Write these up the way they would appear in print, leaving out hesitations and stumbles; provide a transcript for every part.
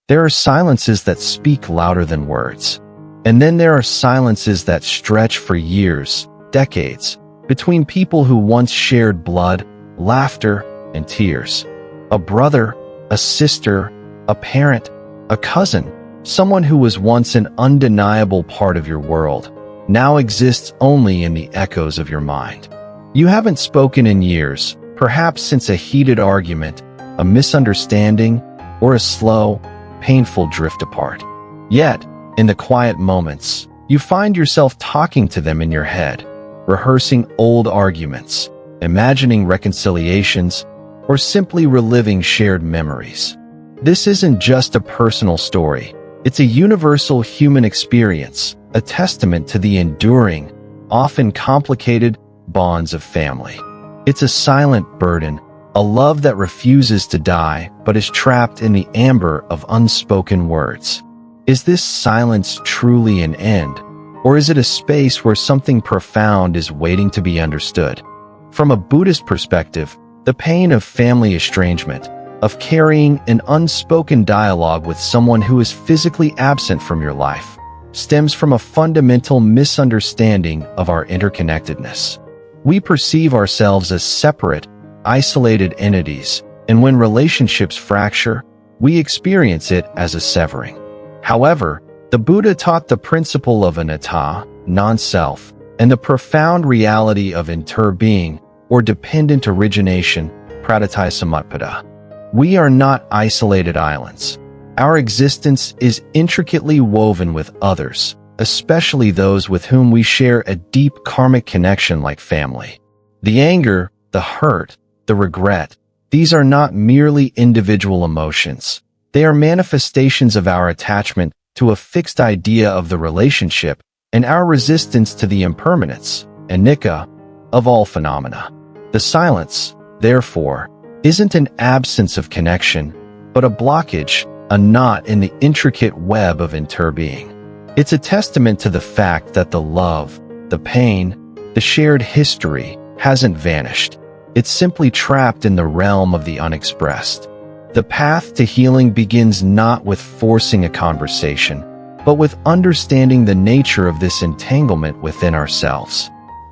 There are silences that speak louder than words. And then there are silences that stretch for years, decades, between people who once shared blood, laughter, and tears. A brother, a sister, a parent, a cousin, someone who was once an undeniable part of your world, now exists only in the echoes of your mind. You haven't spoken in years, perhaps since a heated argument, a misunderstanding, or a slow, painful drift apart. Yet, in the quiet moments, you find yourself talking to them in your head, rehearsing old arguments, imagining reconciliations, or simply reliving shared memories. This isn't just a personal story. It's a universal human experience, a testament to the enduring, often complicated, bonds of family. It's a silent burden, a love that refuses to die but is trapped in the amber of unspoken words. Is this silence truly an end, or is it a space where something profound is waiting to be understood? From a Buddhist perspective, the pain of family estrangement, of carrying an unspoken dialogue with someone who is physically absent from your life, stems from a fundamental misunderstanding of our interconnectedness. We perceive ourselves as separate, isolated entities, and when relationships fracture, we experience it as a severing. However, the Buddha taught the principle of anatta, non-self, and the profound reality of interbeing, or dependent origination, pratityasamutpada. We are not isolated islands. Our existence is intricately woven with others, especially those with whom we share a deep karmic connection like family. The anger, the hurt, the regret, these are not merely individual emotions. They are manifestations of our attachment to a fixed idea of the relationship and our resistance to the impermanence, anicca, of all phenomena. The silence, therefore, isn't an absence of connection, but a blockage, a knot in the intricate web of interbeing. It's a testament to the fact that the love, the pain, the shared history hasn't vanished. It's simply trapped in the realm of the unexpressed. The path to healing begins not with forcing a conversation, but with understanding the nature of this entanglement within ourselves.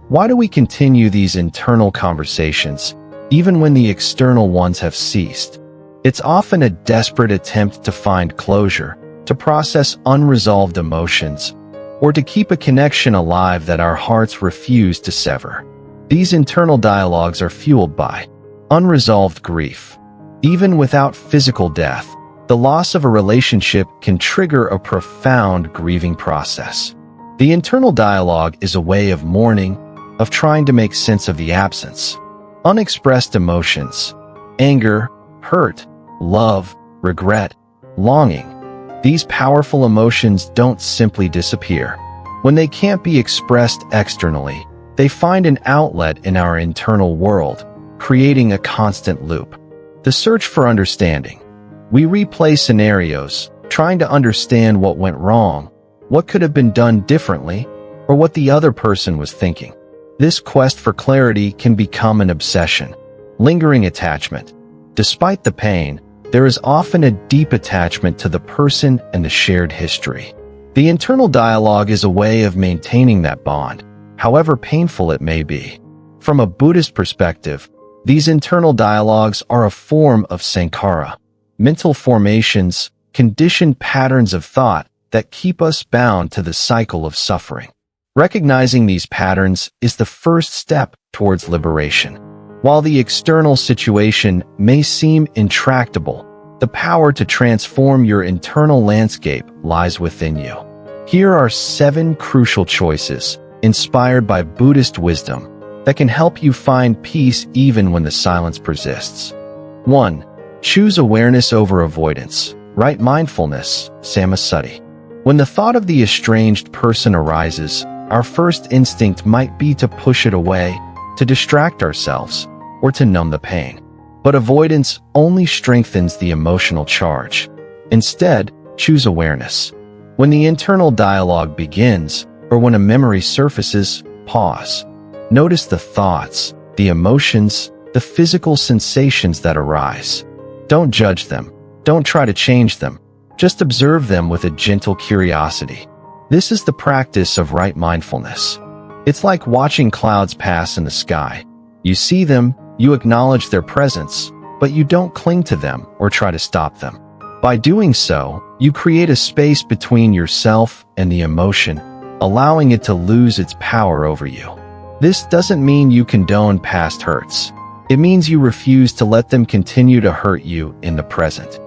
Why do we continue these internal conversations, even when the external ones have ceased? It's often a desperate attempt to find closure, to process unresolved emotions, or to keep a connection alive that our hearts refuse to sever. These internal dialogues are fueled by unresolved grief. Even without physical death, the loss of a relationship can trigger a profound grieving process. The internal dialogue is a way of mourning, of trying to make sense of the absence. Unexpressed emotions, anger, hurt, love, regret, longing. These powerful emotions don't simply disappear. When they can't be expressed externally, they find an outlet in our internal world, creating a constant loop. The search for understanding. We replay scenarios, trying to understand what went wrong, what could have been done differently, or what the other person was thinking. This quest for clarity can become an obsession. Lingering attachment. Despite the pain, there is often a deep attachment to the person and the shared history. The internal dialogue is a way of maintaining that bond, however painful it may be. From a Buddhist perspective, these internal dialogues are a form of sankhara, mental formations, conditioned patterns of thought that keep us bound to the cycle of suffering. Recognizing these patterns is the first step towards liberation. While the external situation may seem intractable, the power to transform your internal landscape lies within you. Here are 7 crucial choices, inspired by Buddhist wisdom, that can help you find peace even when the silence persists. 1. Choose awareness over avoidance. Right mindfulness, samasati. When the thought of the estranged person arises, our first instinct might be to push it away, to distract ourselves, or to numb the pain. But avoidance only strengthens the emotional charge. Instead, choose awareness. When the internal dialogue begins, or when a memory surfaces, pause. Notice the thoughts, the emotions, the physical sensations that arise. Don't judge them. Don't try to change them. Just observe them with a gentle curiosity. This is the practice of right mindfulness. It's like watching clouds pass in the sky. You see them, you acknowledge their presence, but you don't cling to them or try to stop them. By doing so, you create a space between yourself and the emotion, allowing it to lose its power over you. This doesn't mean you condone past hurts. It means you refuse to let them continue to hurt you in the present.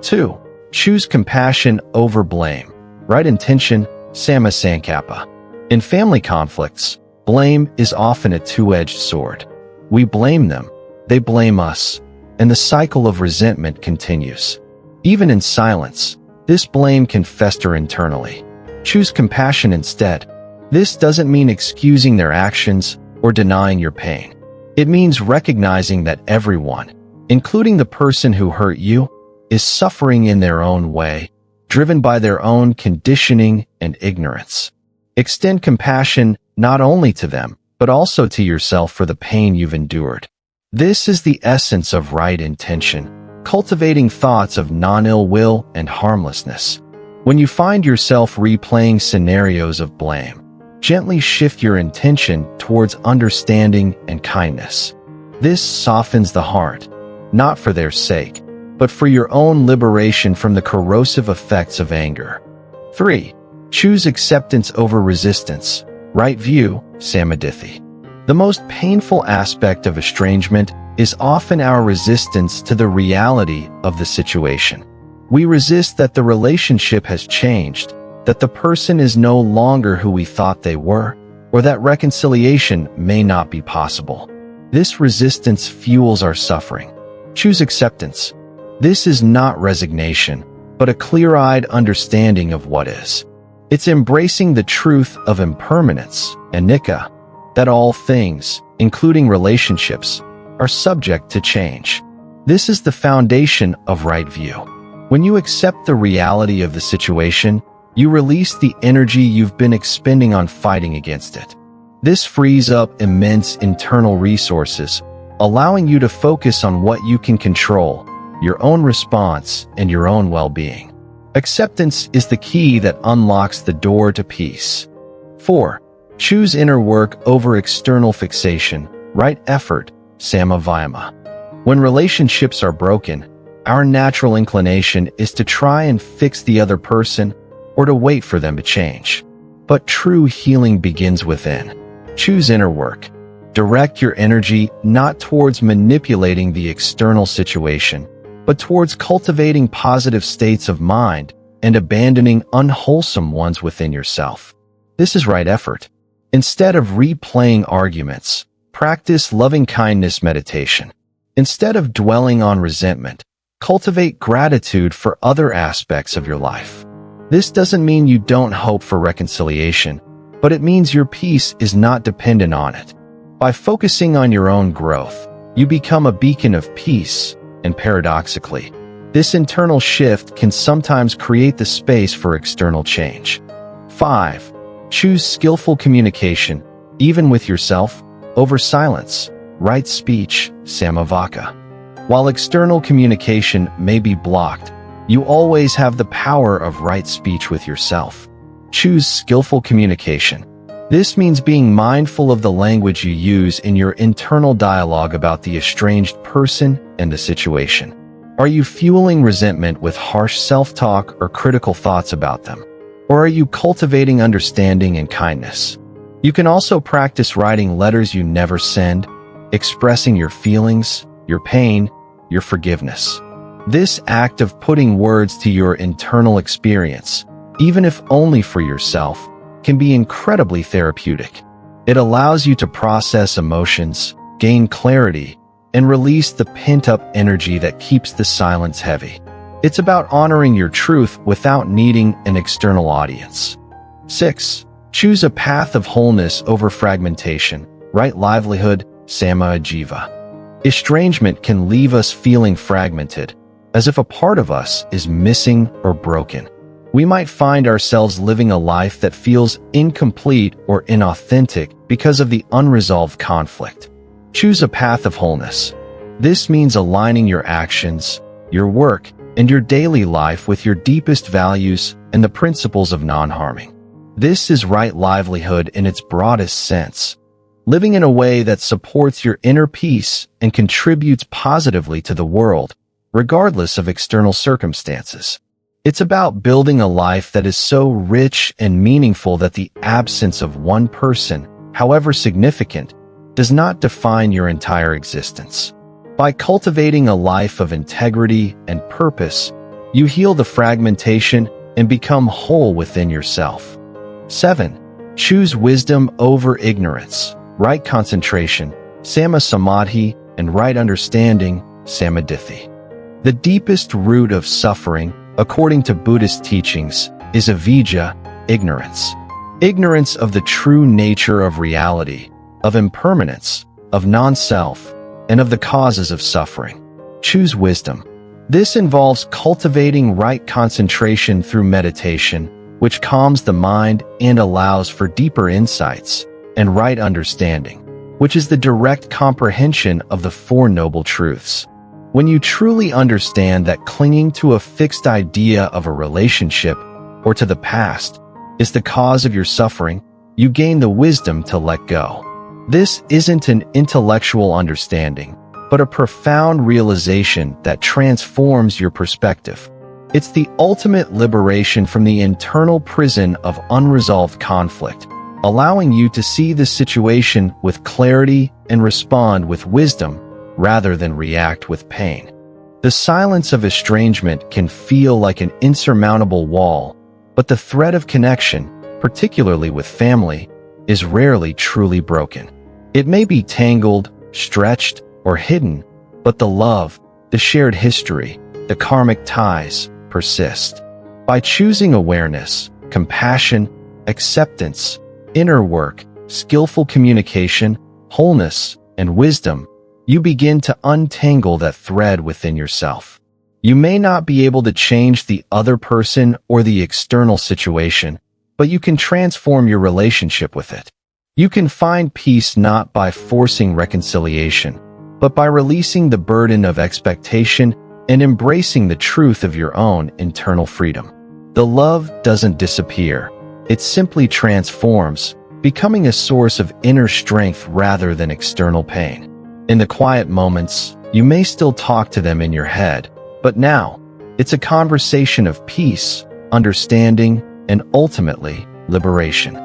2. Choose compassion over blame. Right intention, Samma Sankappa. In family conflicts, blame is often a two-edged sword. We blame them, they blame us, and the cycle of resentment continues. Even in silence, this blame can fester internally. Choose compassion instead. This doesn't mean excusing their actions or denying your pain. It means recognizing that everyone, including the person who hurt you, is suffering in their own way, driven by their own conditioning and ignorance. Extend compassion not only to them, but also to yourself for the pain you've endured. This is the essence of right intention, cultivating thoughts of non-ill will and harmlessness. When you find yourself replaying scenarios of blame, gently shift your intention towards understanding and kindness. This softens the heart, not for their sake, but for your own liberation from the corrosive effects of anger. 3. Choose acceptance over resistance. Right view, Samadhithi. The most painful aspect of estrangement is often our resistance to the reality of the situation. We resist that the relationship has changed, that the person is no longer who we thought they were, or that reconciliation may not be possible. This resistance fuels our suffering. Choose acceptance. This is not resignation, but a clear-eyed understanding of what is. It's embracing the truth of impermanence, anicca, that all things, including relationships, are subject to change. This is the foundation of right view. When you accept the reality of the situation, you release the energy you've been expending on fighting against it. This frees up immense internal resources, allowing you to focus on what you can control, your own response, and your own well-being. Acceptance is the key that unlocks the door to peace. 4. Choose inner work over external fixation. Right effort, Samma Vyama. When relationships are broken, our natural inclination is to try and fix the other person or to wait for them to change. But true healing begins within. Choose inner work. Direct your energy not towards manipulating the external situation, but towards cultivating positive states of mind and abandoning unwholesome ones within yourself. This is right effort. Instead of replaying arguments, practice loving-kindness meditation. Instead of dwelling on resentment, cultivate gratitude for other aspects of your life. This doesn't mean you don't hope for reconciliation, but it means your peace is not dependent on it. By focusing on your own growth, you become a beacon of peace, and paradoxically, this internal shift can sometimes create the space for external change. 5. Choose skillful communication, even with yourself, over silence. Right speech, Samavaka. While external communication may be blocked, you always have the power of right speech with yourself. Choose skillful communication. This means being mindful of the language you use in your internal dialogue about the estranged person and the situation. Are you fueling resentment with harsh self-talk or critical thoughts about them? Or are you cultivating understanding and kindness? You can also practice writing letters you never send, expressing your feelings, your pain, your forgiveness. This act of putting words to your internal experience, even if only for yourself, can be incredibly therapeutic. It allows you to process emotions, gain clarity, and release the pent-up energy that keeps the silence heavy. It's about honoring your truth without needing an external audience. 6. Choose a path of wholeness over fragmentation. Right livelihood, Samma Ajiva. Estrangement can leave us feeling fragmented, as if a part of us is missing or broken. We might find ourselves living a life that feels incomplete or inauthentic because of the unresolved conflict. Choose a path of wholeness. This means aligning your actions, your work, and your daily life with your deepest values and the principles of non-harming. This is right livelihood in its broadest sense, living in a way that supports your inner peace and contributes positively to the world, regardless of external circumstances. It's about building a life that is so rich and meaningful that the absence of one person, however significant, does not define your entire existence. By cultivating a life of integrity and purpose, you heal the fragmentation and become whole within yourself. 7. Choose wisdom over ignorance. Right concentration, samma samadhi, and right understanding, samadhi. The deepest root of suffering, according to Buddhist teachings, is avijja, ignorance. Ignorance of the true nature of reality, of impermanence, of non-self, and of the causes of suffering. Choose wisdom. This involves cultivating right concentration through meditation, which calms the mind and allows for deeper insights, and right understanding, which is the direct comprehension of the Four Noble Truths. When you truly understand that clinging to a fixed idea of a relationship or to the past is the cause of your suffering, you gain the wisdom to let go. This isn't an intellectual understanding, but a profound realization that transforms your perspective. It's the ultimate liberation from the internal prison of unresolved conflict, allowing you to see the situation with clarity and respond with wisdom rather than react with pain. The silence of estrangement can feel like an insurmountable wall, but the thread of connection, particularly with family, is rarely truly broken. It may be tangled, stretched, or hidden, but the love, the shared history, the karmic ties persist. By choosing awareness, compassion, acceptance, inner work, skillful communication, wholeness, and wisdom, you begin to untangle that thread within yourself. You may not be able to change the other person or the external situation, but you can transform your relationship with it. You can find peace not by forcing reconciliation, but by releasing the burden of expectation and embracing the truth of your own internal freedom. The love doesn't disappear. It simply transforms, becoming a source of inner strength rather than external pain. In the quiet moments, you may still talk to them in your head, but now, it's a conversation of peace, understanding, and ultimately, liberation.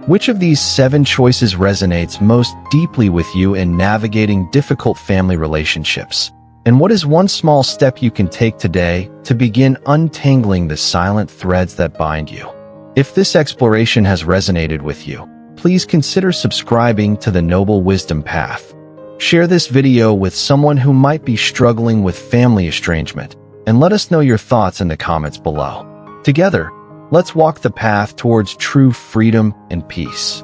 Which of these 7 choices resonates most deeply with you in navigating difficult family relationships? And what is one small step you can take today to begin untangling the silent threads that bind you? If this exploration has resonated with you, please consider subscribing to the Noble Wisdom Path. Share this video with someone who might be struggling with family estrangement, and let us know your thoughts in the comments below. Together, let's walk the path towards true freedom and peace.